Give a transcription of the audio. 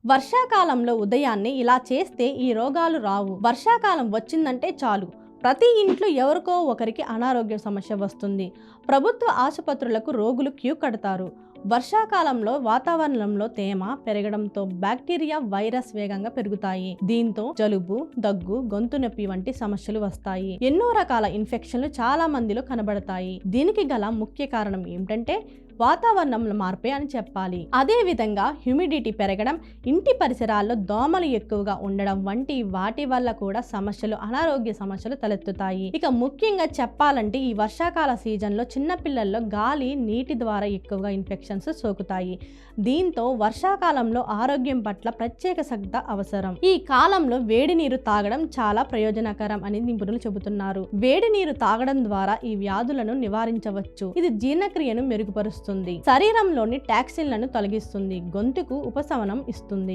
వర్షాకాలంలో ఉదయాన్నే ఇలా చేస్తే ఈ రోగాలు రావు. వర్షాకాలం వచ్చిందంటే చాలు ప్రతి ఇంట్లో ఎవరికో ఒకరికి అనారోగ్య సమస్య వస్తుంది. ప్రభుత్వ ఆసుపత్రులకు రోగులు క్యూ కడతారు. వర్షాకాలంలో వాతావరణంలో తేమ పెరగడంతో బ్యాక్టీరియా, వైరస్ వేగంగా పెరుగుతాయి. దీంతో జలుబు, దగ్గు, గొంతు నొప్పి వంటి సమస్యలు వస్తాయి. ఎన్నో రకాల ఇన్ఫెక్షన్లు చాలా మందిలో కనబడతాయి. దీనికి గల ముఖ్య కారణం ఏమిటంటే వాతావరణంలో మార్పే అని చెప్పాలి. అదే విధంగా హ్యూమిడిటీ పెరగడం, ఇంటి పరిసరాల్లో దోమలు ఎక్కువగా ఉండడం వంటి వాటి వల్ల కూడా సమస్యలు, అనారోగ్య సమస్యలు తలెత్తుతాయి. ఇక ముఖ్యంగా చెప్పాలంటే ఈ వర్షాకాల సీజన్లో చిన్నపిల్లల్లో గాలి, నీటి ద్వారా ఎక్కువగా ఇన్ఫెక్షన్స్ సోకుతాయి. దీంతో వర్షాకాలంలో ఆరోగ్యం పట్ల ప్రత్యేక శ్రద్ధ అవసరం. ఈ కాలంలో వేడి నీరు తాగడం చాలా ప్రయోజనకరం అని నిపుణులు చెబుతున్నారు. వేడి నీరు తాగడం ద్వారా ఈ వ్యాధులను నివారించవచ్చు. ఇది జీర్ణక్రియను మెరుగుపరుస్తుంది, శరీరంలోని టాక్సిన్లను తొలగిస్తుంది, గొంతుకు ఉపశమనం ఇస్తుంది.